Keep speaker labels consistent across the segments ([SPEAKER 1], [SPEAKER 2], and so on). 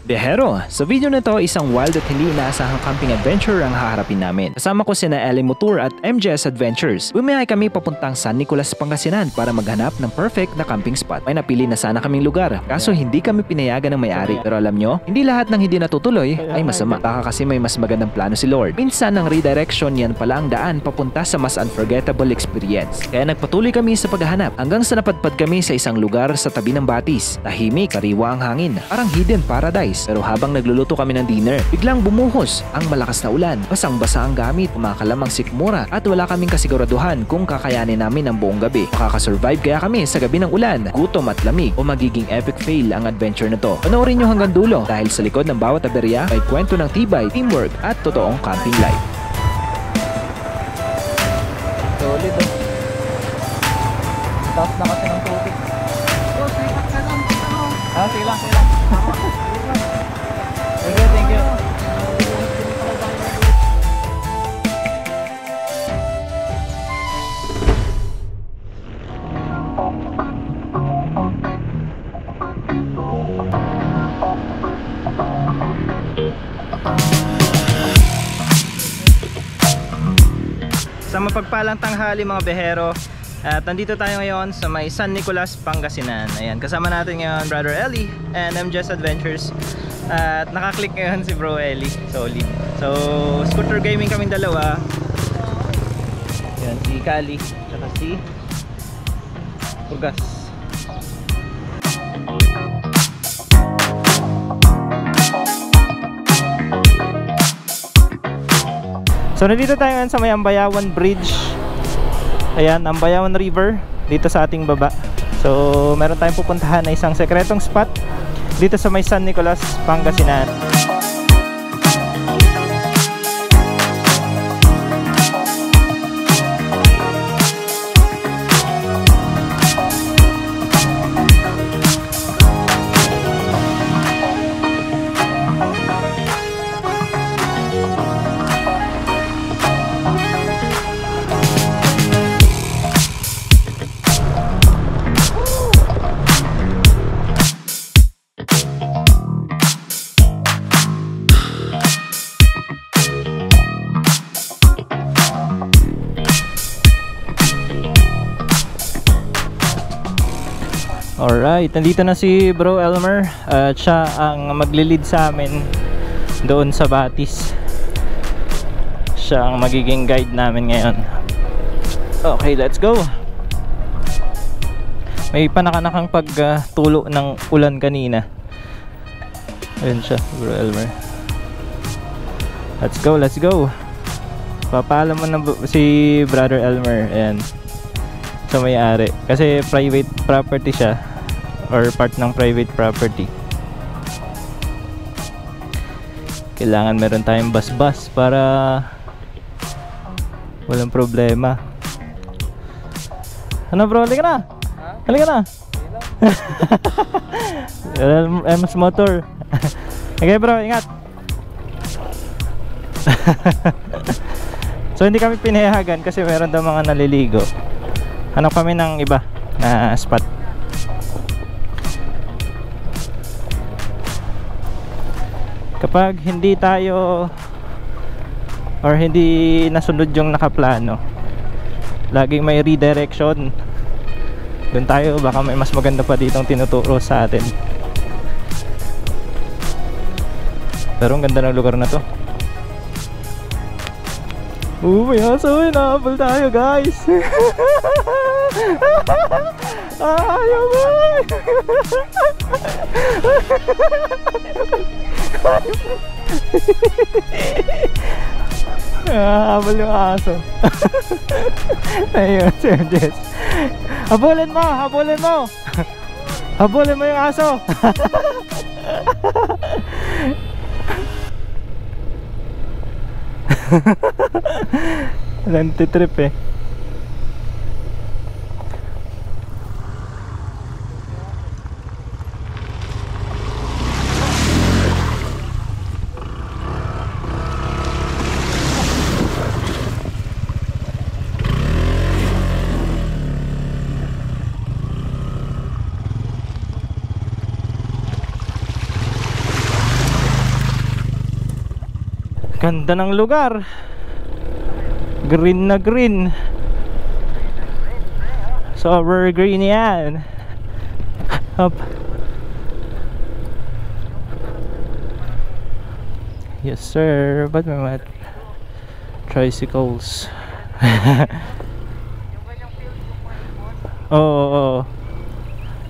[SPEAKER 1] Biyahero, sa video na to isang wild at hindi inaasahang camping adventure ang haharapin namin. Kasama ko sina Ellie Motor at MJS Adventures. Bumiyahe kami papuntang San Nicolas, Pangasinan para maghanap ng perfect na camping spot. May napili na sana kaming lugar, kaso hindi kami pinayagan ng may-ari. Pero alam nyo, hindi lahat ng hindi natutuloy ay masama. Baka kasi may mas magandang plano si Lord. Minsan ang redirection yan pala ang daan papunta sa mas unforgettable experience. Kaya nagpatuloy kami sa paghahanap hanggang sa napadpad kami sa isang lugar sa tabi ng batis. Tahimik, kariwa ang hangin, parang hidden paradise. Pero habang nagluluto kami ng dinner, biglang bumuhos ang malakas na ulan. Basang-basa ang gamit, kumakalam ang sikmura at wala kaming kasiguraduhan kung kakayanin namin ang buong gabi. Makakasurvive kaya kami sa gabi ng ulan, gutom at lamig o magiging epic fail ang adventure na to. Panoorin nyo hanggang dulo dahil sa likod ng bawat aberya may kwento ng tibay, teamwork at totoong camping life. Solid oh. Taas na kasi ng tubig. Sige lang. Okay, thank you. Sa mapagpalang tanghali mga behero, at nandito tayo ngayon sa may San Nicolas, Pangasinan. Ayan, kasama natin ngayon Brother Ellie and MJS Adventures. At nakaklik ngayon si Bro Ellie, solid. So, scooter gaming kaming dalawa. Ayan, si Kali, saka si Urgas. So, nandito tayo ngayon sa may Ambayawan Bridge. Ayan, Ambayawan River dito sa ating baba. So meron tayong pupuntahan na isang sekretong spot dito sa may San Nicolas, Pangasinan. Alright, nandito na si Bro Elmer at siya ang maglilid sa amin doon sa Batis. Siya ang magiging guide namin ngayon. Okay, let's go. May panakanakang pagtulo ng ulan kanina. Ayun siya, Bro Elmer. Let's go. Papaalam mo na si Brother Elmer. Ayan, sa may-ari kasi private property siya or part ng private property. Kailangan meron tayong bus para walang problema. Ano bro, halika na. Halika na. MS motor. Okay bro, ingat. So hindi kami pinayagan kasi meron daw mga naliligo. Hanap kami ng iba na spot. Kapag hindi tayo or hindi nasunod yung nakaplano, laging may redirection. Doon tayo, baka may mas maganda pa ditong tinuturo sa atin. Pero ang ganda ng lugar na to. May aso, nahabol tayo guys. Ayaw mo. Nahabol yung aso. Ayun, Sir Jess. Habulin mo. Habulin mo yung aso. Nantitrip eh.
[SPEAKER 2] Ganda ng lugar. Green na green. Super green yan. Up. Yes sir. Ba't may mga tricycles? Oo.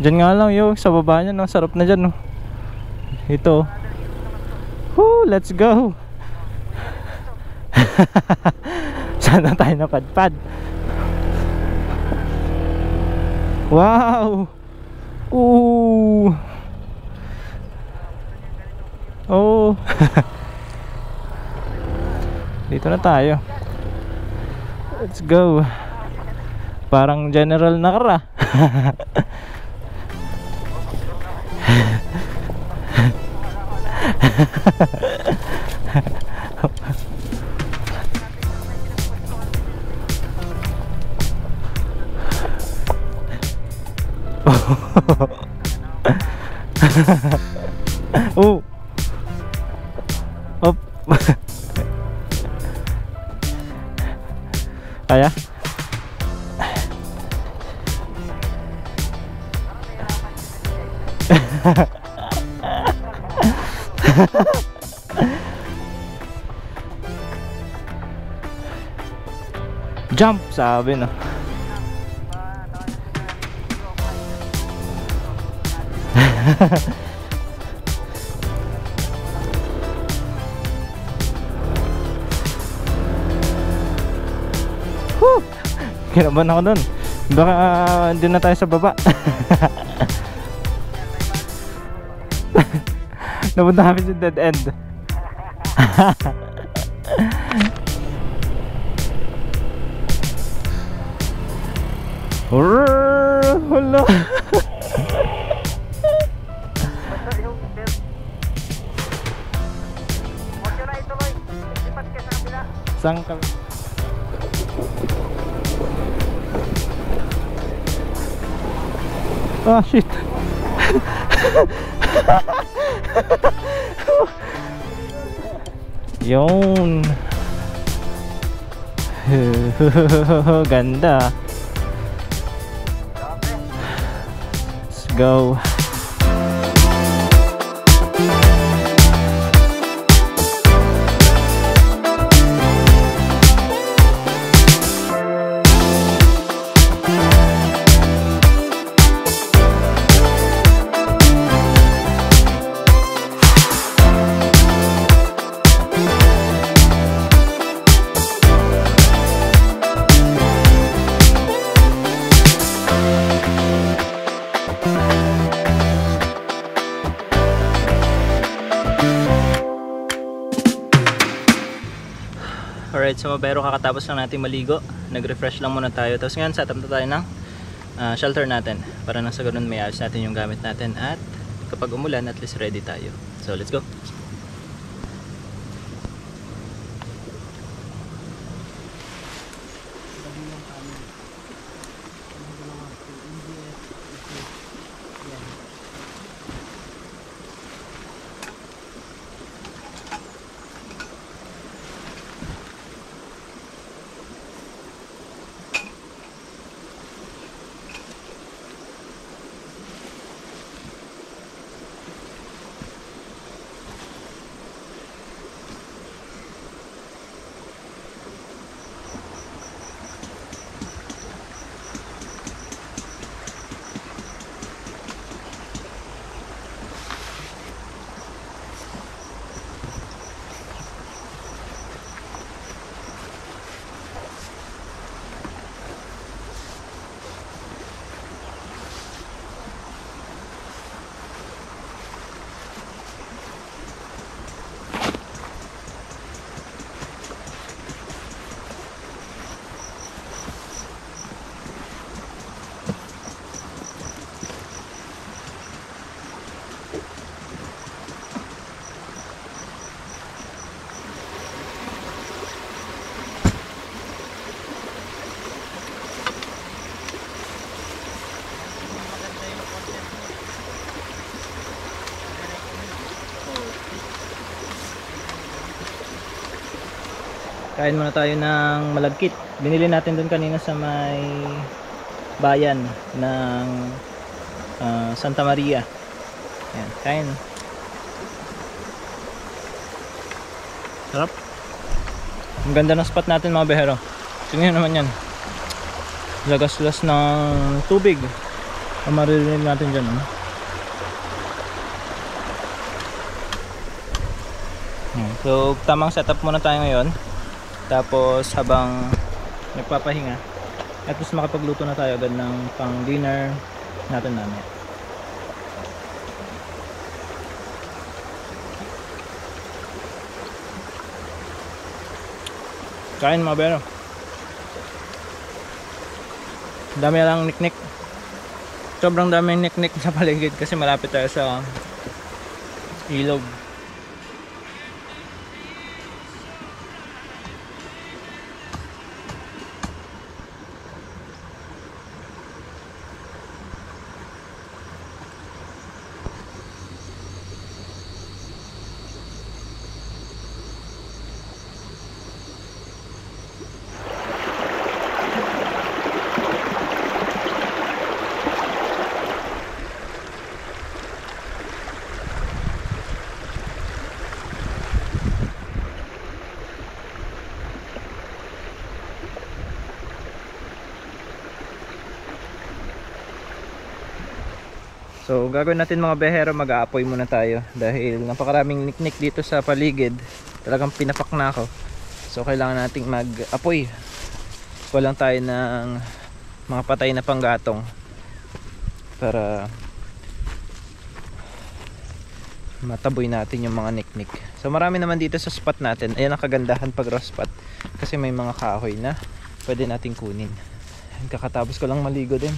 [SPEAKER 2] Diyan nga lang yung sa baba niya, no? Sarap na dyan, no? Ito. Woo, let's go. Sana tayo napadpad. Wow. Ooh. Oh. Dito na tayo. Let's go. Parang general na kara. Oh. Op. Kaya? Jump, sabi, no? Whew! Kinabahan ako dun. Baka hindi na tayo sa baba. Napunta kami sa dead end. Hala. Saan kami? Ah, shit. Yun. Ganda. Let's go. Alright, so pero kakatapos lang natin maligo, nag-refresh lang muna tayo. Tapos ngayon set up na tayo ng shelter natin para nang sa ganun may ayos natin yung gamit natin at kapag umulan at least ready tayo. So let's go. Kain muna tayo ng malagkit. Binili natin dun kanina sa may bayan ng Santa Maria. Ayan, kain. Sarap. Ang ganda ng spot natin mga behero. Tingnan naman yan. Lagas-las ng tubig. Ang maririnig natin dyan. So tamang setup muna tayo ngayon. Tapos habang nagpapahinga, at least makapagluto na tayo agad ng pang dinner natin mamaya. Kain mga bero. Dami lang niknik. Sobrang daming niknik sa paligid kasi malapit tayo sa ilog. So gagawin natin mga behero, mag-aapoy muna tayo dahil napakaraming niknik dito sa paligid. Talagang pinapak na ako. So kailangan nating mag-apoy. Kuha lang tayo ng mga patay na panggatong para mataboy natin yung mga niknik. So marami naman dito sa spot natin. Ayan ang kagandahan pag raw spot kasi may mga kahoy na pwede nating kunin. Kakatapos ko lang maligo din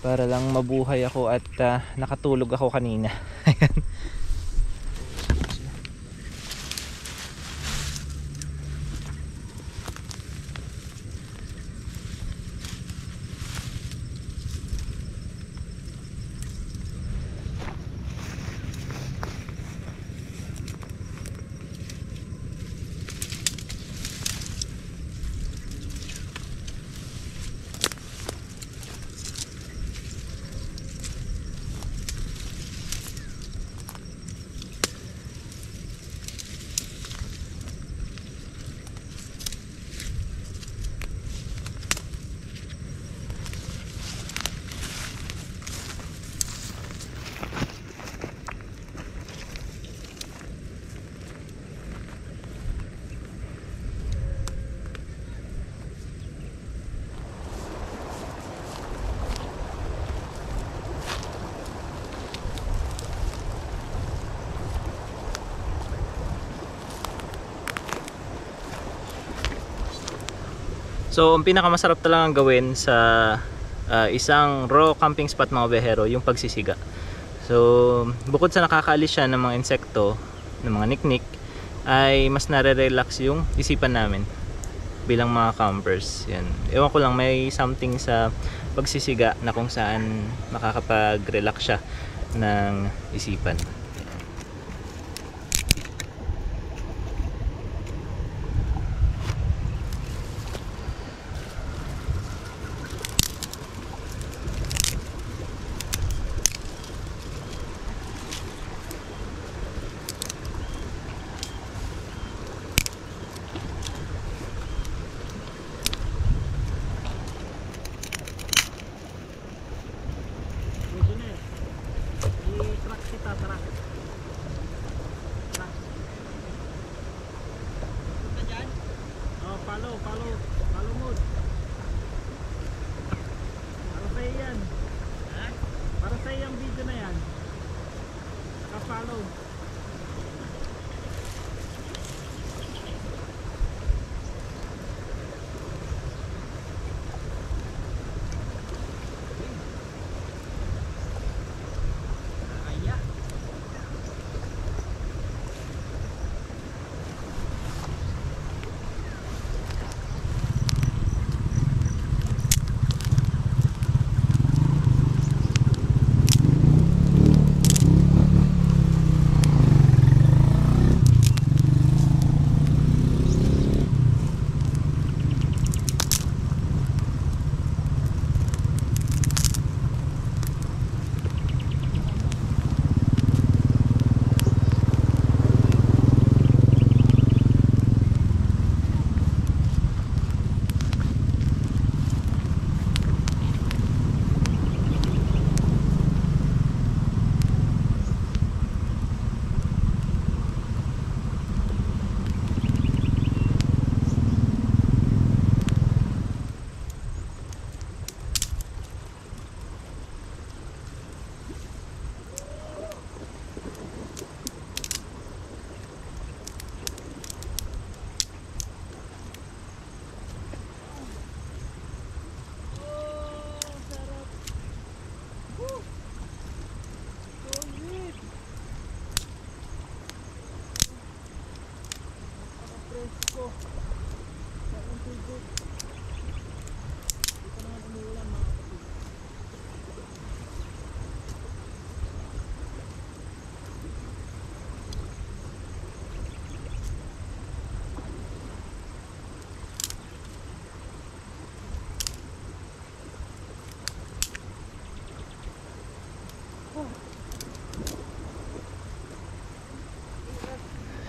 [SPEAKER 2] para lang mabuhay ako at nakatulog ako kanina. Ayan. So ang pinakamasarap talagang gawin sa isang raw camping spot mga behero, yung pagsisiga. So bukod sa nakakaalis siya ng mga insekto, ng mga niknik, ay mas nare-relax yung isipan namin bilang mga campers. Yan. Ewan ko lang, may something sa pagsisiga na kung saan makakapag-relax siya ng isipan.
[SPEAKER 3] Di truck kita, truck.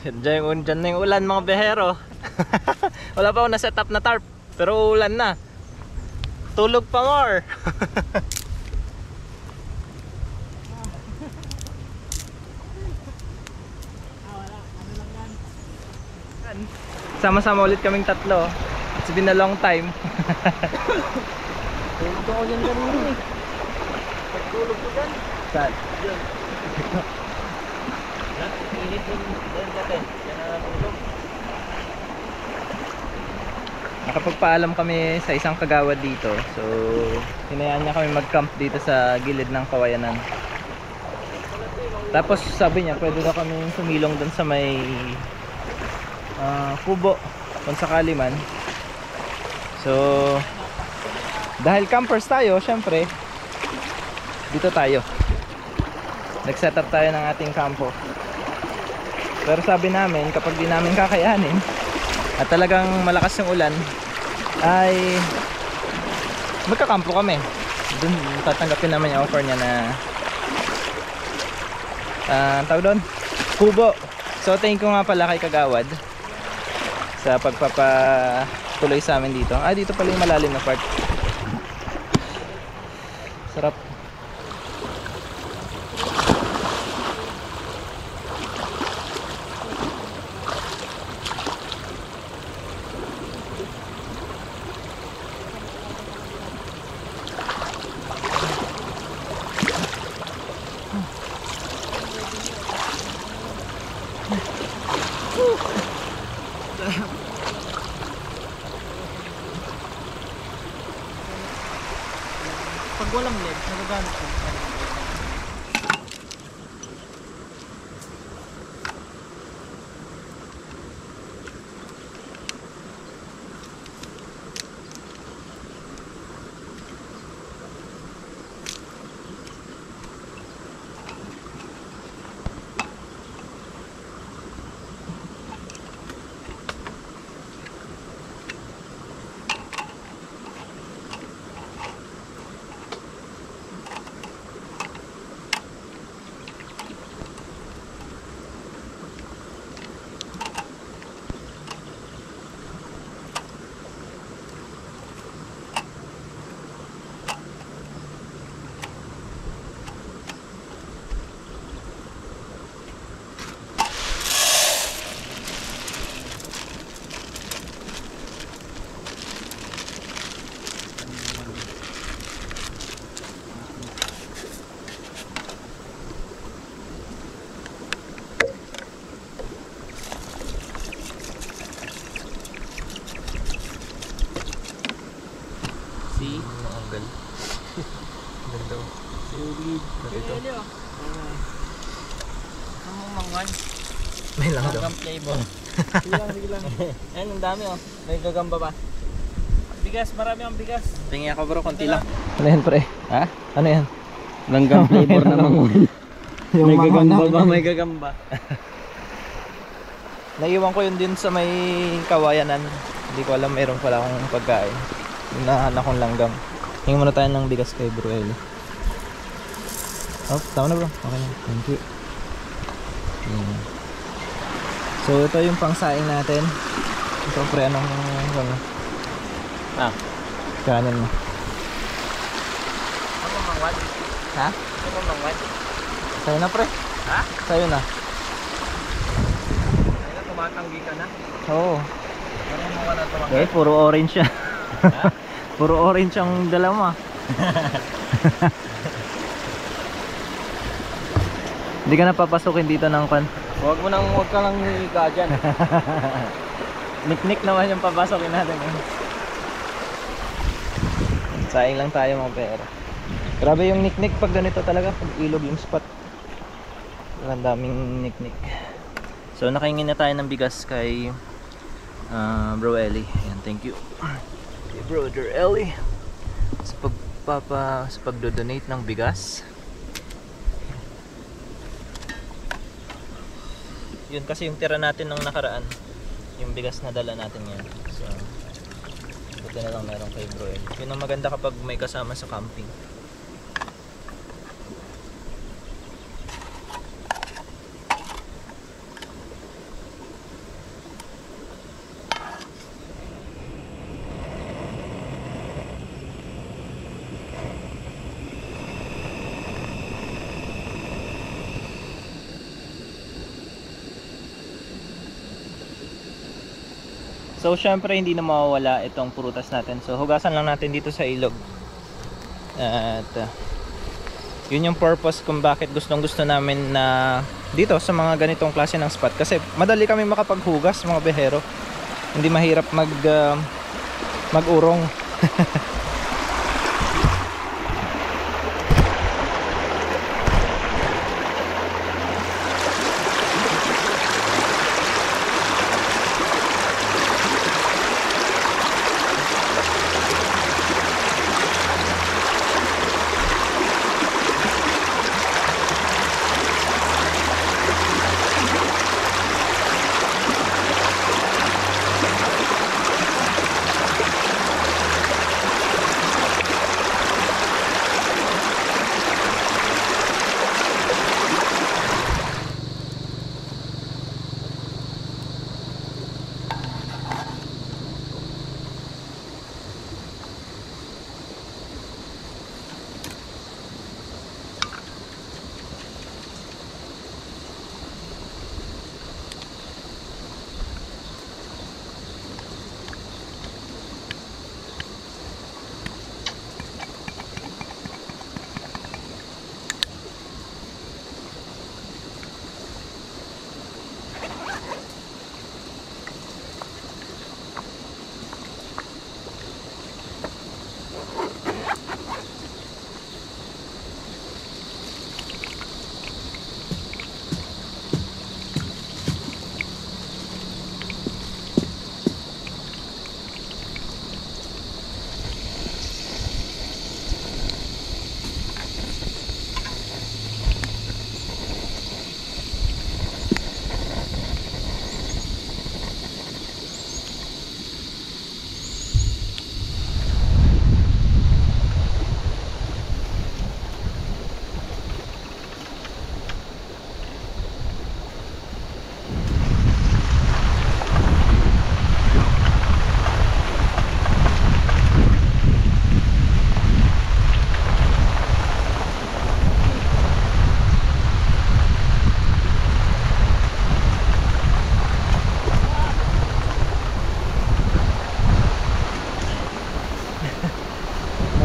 [SPEAKER 2] Diyan na yung ulan mga behero. Wala pa ako na set up na tarp, pero ulan na. Tulog pa more. Sama-sama ulit kaming tatlo. It's been a long time.
[SPEAKER 3] Tulog ako dyan kanina eh. Pagtulog ko dyan.
[SPEAKER 2] Saan?
[SPEAKER 3] Dyan. Init din dati. Yan na natulog.
[SPEAKER 2] Nakapagpaalam kami sa isang kagawad dito. So, hinayaan niya kami mag-camp dito sa gilid ng kawayanan. Tapos sabi niya, pwede na kami sumilong dun sa may kubo kung sakali man. So, dahil campers tayo, syempre dito tayo. Nag-set up tayo ng ating kampo. Pero sabi namin, kapag di namin kakayanin at talagang malakas yung ulan, ay magkakampo kami. Dun tatanggapin naman yung offer niya na tawag doon, kubo. So thank you nga pala kay Kagawad sa pagpapatuloy sa amin dito. Dito pala yung malalim na part. Sarap.
[SPEAKER 3] Pag walang LED, nagagamit ko.
[SPEAKER 2] See? Angle. Ganda.
[SPEAKER 3] Solid.
[SPEAKER 2] Ito.
[SPEAKER 3] Ang mangwan.
[SPEAKER 2] May lang daw.
[SPEAKER 3] Hanggang flavor. Bilang. Ayun, ang dami oh. May gagamba pa. Bigas, marami ang bigas.
[SPEAKER 2] Tingin ako bro, konti lang.
[SPEAKER 1] Ano yan pre?
[SPEAKER 2] Ha?
[SPEAKER 1] Ano yan?
[SPEAKER 3] Langgam flavor na mangwan. May gagamba ba? May gagamba.
[SPEAKER 2] Naiwan ko yun din sa may kawayanan. Hindi ko alam, meron pala akong pagkain. Hinahan akong langgam. Hingin muna tayo ng bigas kay Bro Eli. Oh, tama na bro. Okay na. Thank you. Yan. So ito yung pangsaing natin. Ito pre, anong ano? Kanin mo.
[SPEAKER 3] Ano mangwan?
[SPEAKER 2] Ha?
[SPEAKER 3] Ano mangwan?
[SPEAKER 2] Sa'yo na pre.
[SPEAKER 3] Ha?
[SPEAKER 2] Sa'yo na.
[SPEAKER 3] Ayun, tumatanggi ka na.
[SPEAKER 2] Oo.
[SPEAKER 3] Parang mangwan na tumanggi.
[SPEAKER 2] Puro orange siya. Puro orange ang dala mo ah. Hindi ka na papasukin dito ng kan.
[SPEAKER 3] Huwag ka lang higa dyan.
[SPEAKER 2] Niknik naman yung papasokin natin eh. Sayang lang tayo mga pera. Grabe yung niknik pag ganito talaga, pag ilog yung spot. Ang daming niknik. So nakaingin na tayo ng bigas kay Bro Ellie. Ayan, thank you. Kay Brother Ellie sa sa pagdo-donate ng bigas. Yun kasi yung tira natin nung nakaraan, yung bigas na dala natin ngayon. So, buti na lang meron kay Bro Ellie. Yun ang maganda kapag may kasama sa camping. So syempre hindi na mawawala itong prutas natin. So hugasan lang natin dito sa ilog. At yun yung purpose kung bakit gustong gusto namin na dito sa mga ganitong klase ng spot. Kasi madali kami makapaghugas mga behero. Hindi mahirap mag-urong.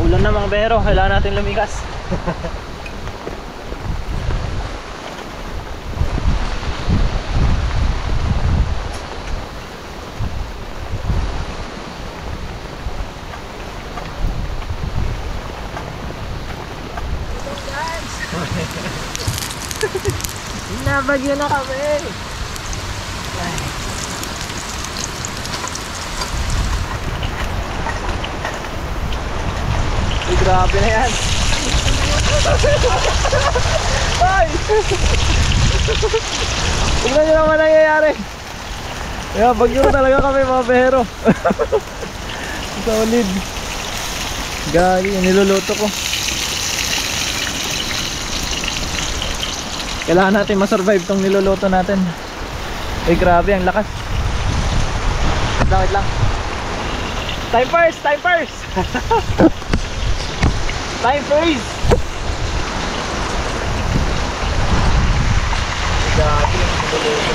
[SPEAKER 2] Ulan na mga bero, kailangan natin lumikas. Nabagyo na kami. Ay, grabe na yan. Ay! Tingnan nyo naman nangyayari. Kaya bagyo na talaga kami mga behero. Solid. Gagi, niluluto ko. Kailangan natin masurvive tong niluluto natin. Ay, grabe ang lakas. Wait lang. Time first! Time first! Time freeze! Grabe ang niluluto.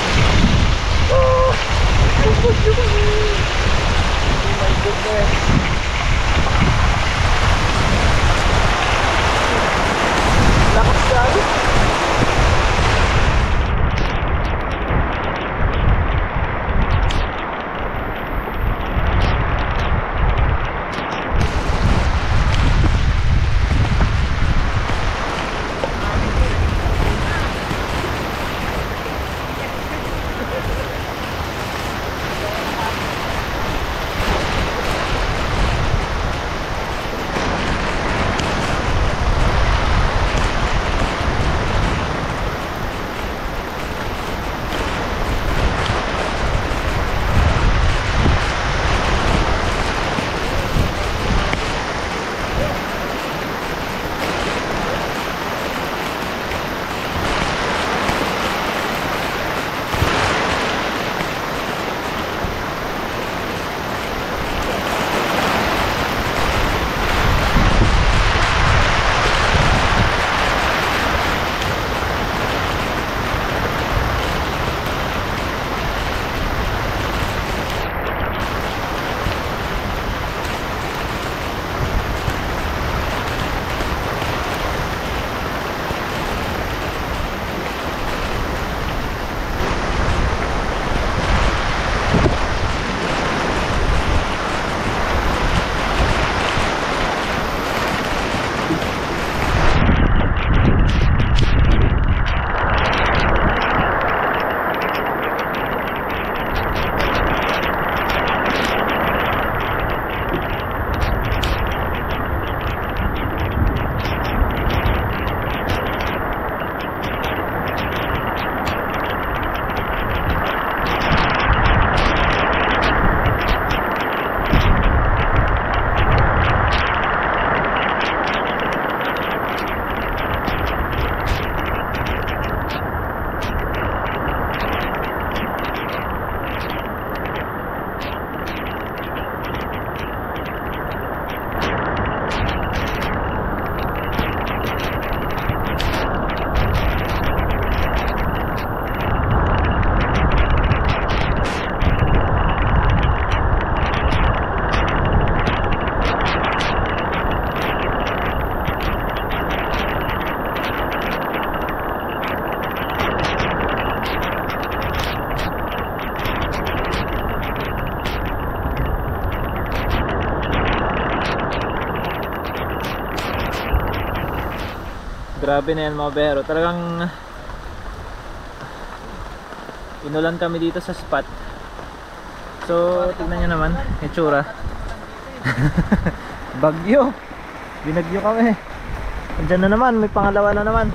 [SPEAKER 2] Oh my goodness. Lakas grabe. Grabe na yan mga behero. Talagang inulan kami dito sa spot. So tignan nyo naman itsura. Bagyo. Binagyo kami. Andyan na naman, may pangalawa na naman.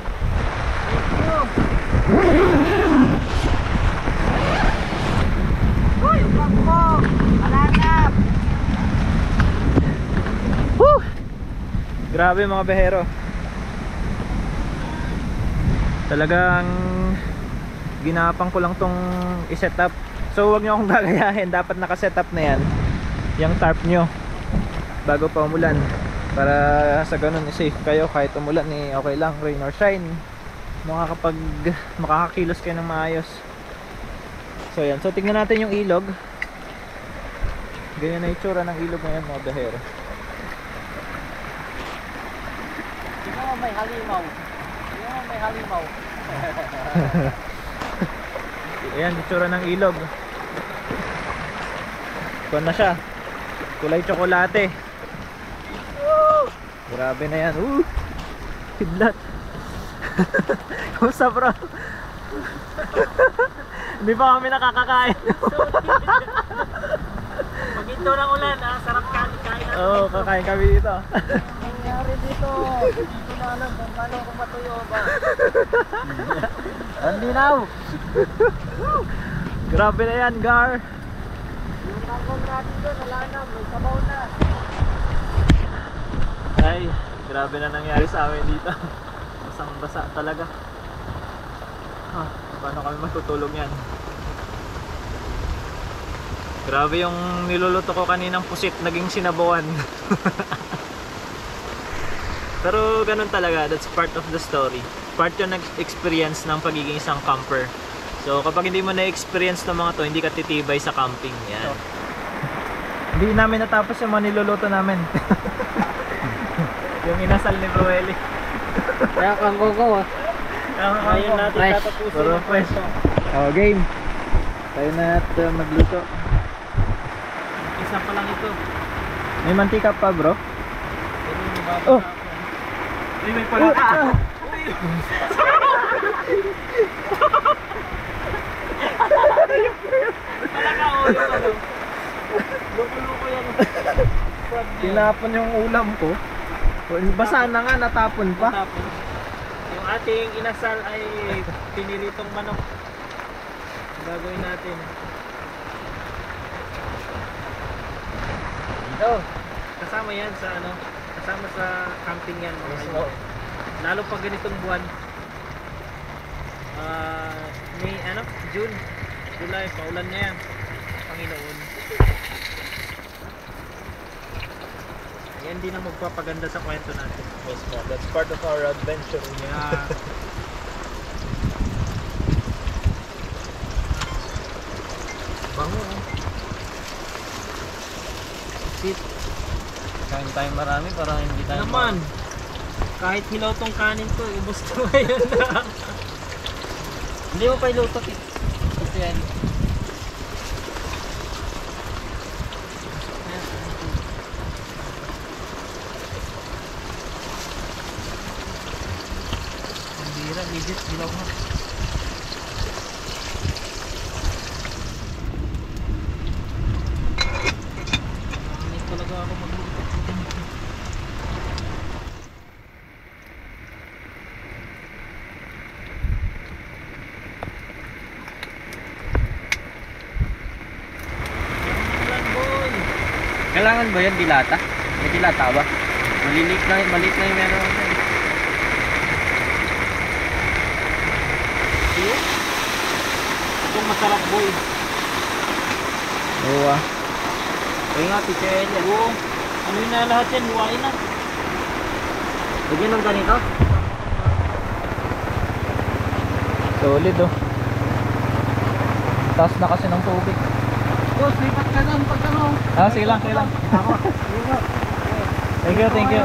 [SPEAKER 2] Woo! Grabe mga behero. Talagang ginapang ko lang tong i-set up. So wag nyo akong gagayahin. Dapat naka-set up na yan yung tarp nyo bago pa umulan, para sa ganun safe kayo kahit umulan okay lang, rain or shine, makakakilos kayo ng maayos. So yan, so tingnan natin yung ilog. Ganyan na itsura ng ilog ngayon mga behero.
[SPEAKER 3] May halimaw. May halimaw.
[SPEAKER 2] Ayan, itsura ng ilog. Kuha na siya, kulay tsokolate. Grabe na yan. Kidlat. Kumusta bro? Hindi pa kami nakakakain.
[SPEAKER 3] Pag ito ng ulan, sarap kain natin.
[SPEAKER 2] Oo, kakain kami dito.
[SPEAKER 3] Nangyari dito. Dito na alam kung paano kung matuyo ba. Andinaw.
[SPEAKER 2] Grabe na yan, Gar.
[SPEAKER 3] Yung kangkong natin doon, wala na. May sabaw na.
[SPEAKER 2] Ay, grabe na nangyari sa amin dito. Basang basa talaga. Paano kami matutulog yan? Grabe yung niluluto ko kaninang pusit, naging sinabawan. Pero ganun talaga, that's part of the story. Part yung experience ng pagiging isang camper. So kapag hindi mo na-experience ng mga to, hindi ka titibay sa camping. Yan. Hindi namin natapos yung mga niluluto namin. Yung inasal ni Broeli.
[SPEAKER 3] Kaya kangkong ko
[SPEAKER 2] Ngayon natin tatapusin. Puro fresh. Game. Tayo na at magluto.
[SPEAKER 3] Isa pa lang ito.
[SPEAKER 2] May mantika pa bro?
[SPEAKER 3] Oh! May pala ka! Pala ka o yung ano? Luko-luko yan.
[SPEAKER 2] Tinapon yung ulam ko. Basa na nga, natapon pa.
[SPEAKER 3] Tapos, yung ating inasal ay pinilitong manok. Gagawin natin. Ito, kasama yan sa ano, kasama sa camping yan. Lalo pag ganitong buwan. May ano, June, July, paulan na yan. Panginoon. Yan din ang magpapaganda sa kwento natin.
[SPEAKER 2] Yes, man. That's part of our adventure.
[SPEAKER 3] Yeah. Bango. Sit.
[SPEAKER 2] Kain tayo marami para hindi tayo
[SPEAKER 3] Naman. Kahit hilaw tong kanin ko, ubos ko ngayon na. Hindi mo pa iluto. Ito yan. Ang bira, legit, hilaw mo. Hindi talaga ako magluto.
[SPEAKER 2] Kailangan ba yan dilata? May dilata ba? Maliit na yung meron ko.
[SPEAKER 3] Itong masarap boy.
[SPEAKER 2] Oo ah.
[SPEAKER 3] Kaya nga, pichel. Oo. Ano yun na lahat yan? Huwain na. Lagyan ng ganito.
[SPEAKER 2] Solid oh. Taas na kasi ng tubig.
[SPEAKER 3] Boss, lipat ka doon pag ano.
[SPEAKER 2] Sige lang.
[SPEAKER 3] Ako.
[SPEAKER 2] Thank you.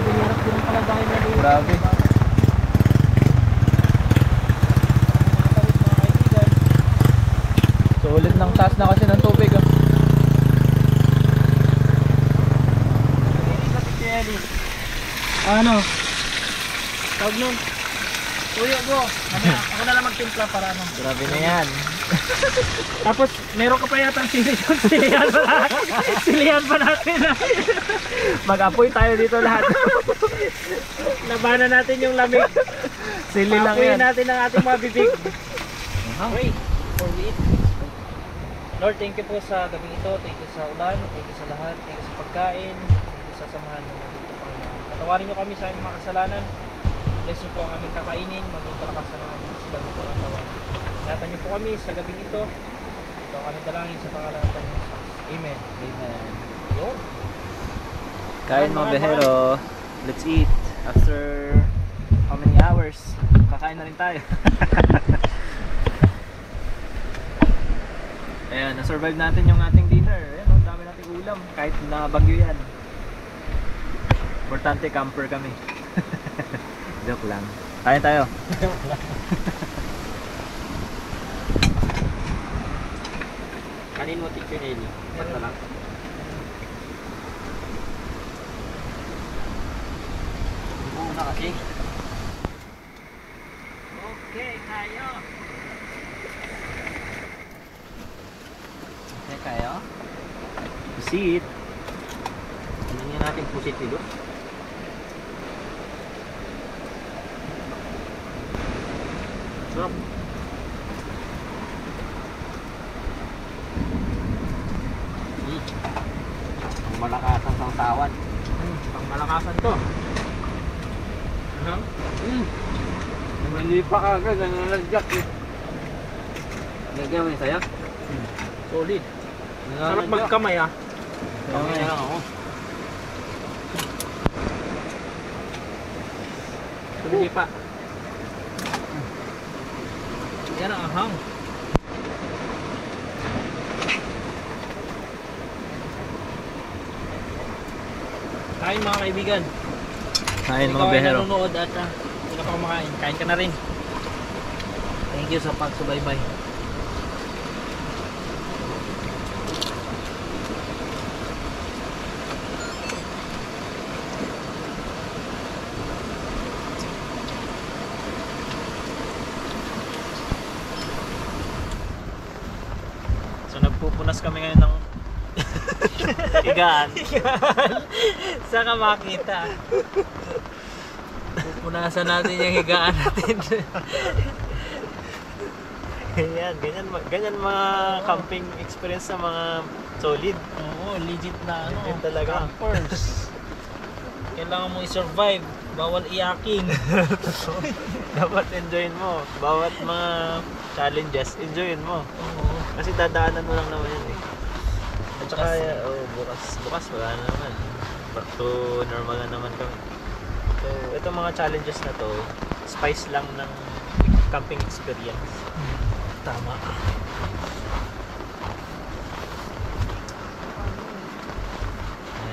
[SPEAKER 3] Binirap din pala dahil na dito.
[SPEAKER 2] Grabe. Solid ng taas na kasi ng tubig oh.
[SPEAKER 3] Ano? Sa Tawag nun. Tuyo bro. Ako na lang magtimpla para ano.
[SPEAKER 2] Grabe na yan.
[SPEAKER 3] Tapos meron ka pa yata ang sili doon. Silihan pa natin. Silihan pa natin.
[SPEAKER 2] Mag-apoy tayo dito lahat.
[SPEAKER 3] Labanan natin yung lamig.
[SPEAKER 2] Sili lang
[SPEAKER 3] Apoyin
[SPEAKER 2] yan.
[SPEAKER 3] natin ang ating mga bibig. Okay, before we eat. Lord, thank you po sa gabi ito. Thank you sa ulan. Thank you sa lahat. Thank you sa pagkain. Thank you sa samahan mo dito, Panginoon. Patawarin niyo kami sa aming mga kasalanan. Bless niyo po ang aming kakainin. Maging palakasan ng aming sigal na pangatawa. Ingatan niyo po kami sa gabi ito. Ito kami dalangin sa pangalan ng Panginoon. Amen.
[SPEAKER 2] Amen.
[SPEAKER 3] Yun.
[SPEAKER 2] Kain mga behero. Let's eat. After how many hours? Kakain na rin tayo. Ayan, na-survive natin yung ating dinner. Ayan, ang dami nating ulam. Kahit na bagyo yan. Importante, camper kami. Joke lang. Kain tayo.
[SPEAKER 3] Kanin mo, Teacher Nelly. Basta lang. Oo na kasi. Okay, tayo.
[SPEAKER 2] Okay, kayo. Pusit.
[SPEAKER 3] Ano nga natin pusit dito? Sarap. Ang malakasan sa tawad. Ang malakasan to.
[SPEAKER 4] Hindi pa kagad, nanganadyak eh. Lagyan mo yung sayo?
[SPEAKER 3] Solid. Sarap magkamay ah.
[SPEAKER 4] Kamay lang ako.
[SPEAKER 3] Sige pa. Yan ang ahang. Kain mga kaibigan.
[SPEAKER 2] Kain
[SPEAKER 3] Ikaw
[SPEAKER 2] mga
[SPEAKER 3] ay
[SPEAKER 2] behero.
[SPEAKER 3] nanonood at hindi ka pa kumakain. Kain ka na rin. Thank you sa pagsubaybay.
[SPEAKER 2] So nagpupunas kami ngayon ng higaan.
[SPEAKER 3] Saan ka makita? Pupunasan natin yung higaan natin.
[SPEAKER 2] ganyan mga camping experience sa mga solid.
[SPEAKER 3] Oo, legit na ano.
[SPEAKER 2] Legit talaga.
[SPEAKER 3] Campers. Kailangan mo i-survive. Bawal iyaking.
[SPEAKER 2] Dapat enjoyin mo. Bawat mga challenges, enjoyin mo.
[SPEAKER 3] Oo.
[SPEAKER 2] Kasi dadaanan mo lang naman yun eh. At saka,
[SPEAKER 3] Bukas.
[SPEAKER 2] bukas wala na naman. Back to normal na naman kami. So, itong mga challenges na to, spice lang ng camping experience.
[SPEAKER 3] Tama.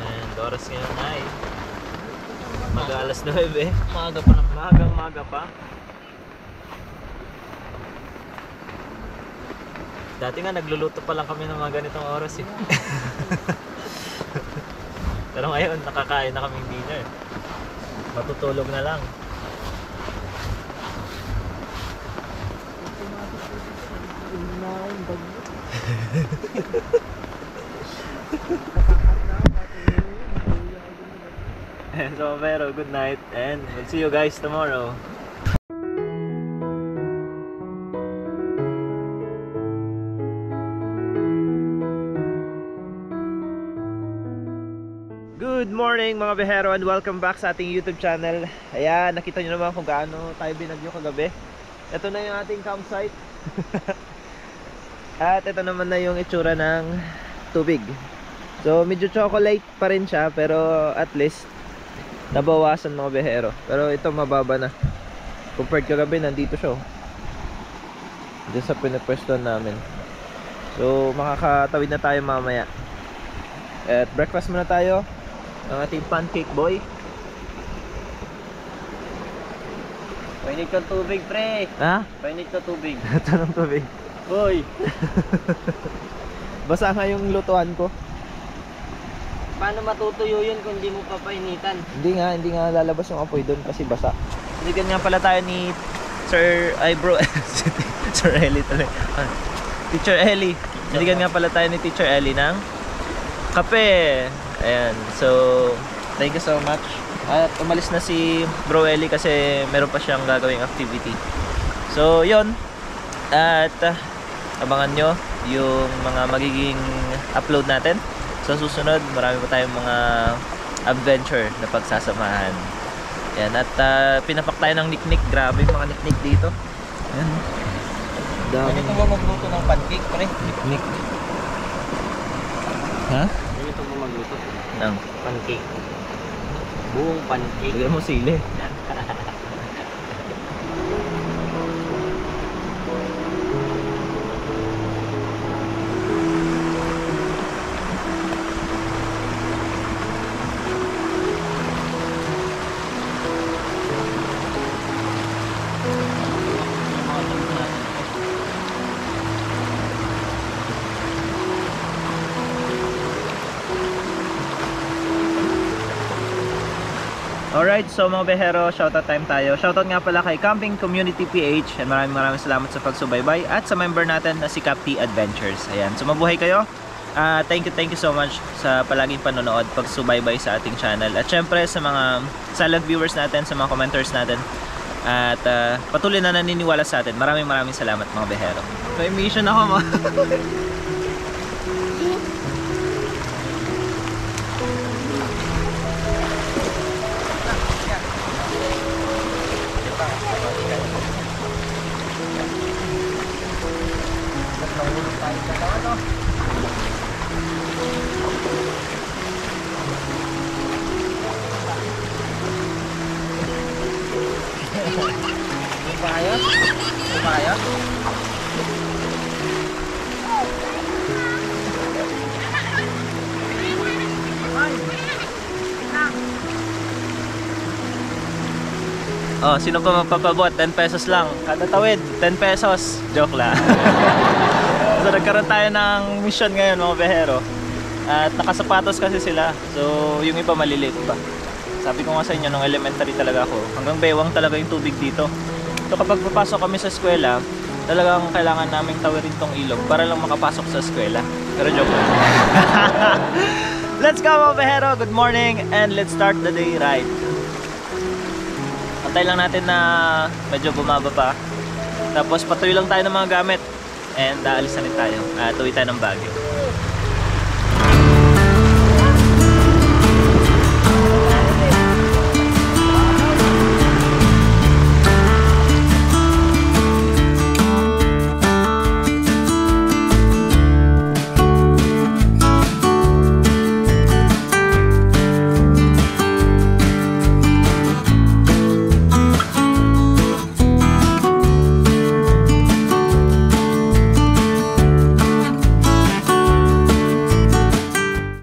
[SPEAKER 2] And oras ngayon ay mag-alas 9 eh.
[SPEAKER 3] Maaga pa naman.
[SPEAKER 2] Magang-maga pa. Dati nga nagluluto pa lang kami ng mga ganitong oras eh. Pero ngayon nakakain na kaming dinner. Matutulog na lang. So pero good night and we'll see you guys tomorrow. Good morning mga behero and welcome back sa ating YouTube channel. Ayan, nakita nyo naman kung gaano tayo binagyo kagabi. Ito na yung ating campsite. At ito naman na yung itsura ng tubig. So medyo chocolate pa rin siya pero at least nabawasan mga behero. Pero ito mababa na. Compared kagabi, nandito siya. Diyan sa pinapwestuhan namin. So makakatawid na tayo mamaya. At breakfast muna tayo. Ang ating pancake boy.
[SPEAKER 4] Painit ka tubig, pre.
[SPEAKER 2] Ha?
[SPEAKER 4] Painit ka tubig.
[SPEAKER 2] Ito ng tubig.
[SPEAKER 4] Hoy!
[SPEAKER 2] Basa nga yung lutuan ko.
[SPEAKER 4] Paano matutuyo yun kung di mo papainitan?
[SPEAKER 2] Hindi nga lalabas yung apoy doon kasi basa. Binigyan nga pala tayo ni Sir, ay bro, Sir Ellie tuloy. Teacher Ellie. Binigyan nga pala tayo ni Teacher Ellie ng kape. Ayan, so thank you so much. At umalis na si Bro Ellie kasi meron pa siyang gagawing activity. So yun. At abangan nyo yung mga magiging upload natin. Sa susunod, marami pa tayong mga adventure na pagsasamahan. Ayan, at pinapak tayo ng niknik. Grabe yung mga niknik dito. Ayan.
[SPEAKER 3] Ganito mo magluto ng pancake, pre.
[SPEAKER 2] Niknik. Ha?
[SPEAKER 3] Ganito mo magluto
[SPEAKER 2] Nang.
[SPEAKER 3] pancake. Buong pancake.
[SPEAKER 2] Lagyan mo sili. Alright, so mga behero, shoutout time tayo. Shoutout nga pala kay Camping Community PH. And maraming salamat sa pagsubaybay. At sa member natin na si Capti Adventures. Ayan, so mabuhay kayo. Thank you so much sa palaging panonood, pagsubaybay sa ating channel. At syempre sa mga silent viewers natin, sa mga commenters natin. At patuloy na naniniwala sa atin. Maraming salamat mga behero. May mission ako mga.
[SPEAKER 3] Upaya?
[SPEAKER 2] Oh, sino pa magpapabot? 10 pesos lang. Kada tawid, 10 pesos. Joke lang. So nagkaroon tayo ng mission ngayon mga behero. At nakasapatos kasi sila. So yung iba maliliit pa. Sabi ko nga sa inyo, nung elementary talaga ako, hanggang bewang talaga yung tubig dito. So kapag papasok kami sa eskwela, talagang kailangan naming tawirin tong ilog para lang makapasok sa eskwela. Pero joke lang. Let's go mga behero! Good morning and let's start the day ride. Antay lang natin na medyo bumaba pa. Tapos patuloy lang tayo ng mga gamit. And aalis na rin tayo. Tuwi tayo ng Baguio.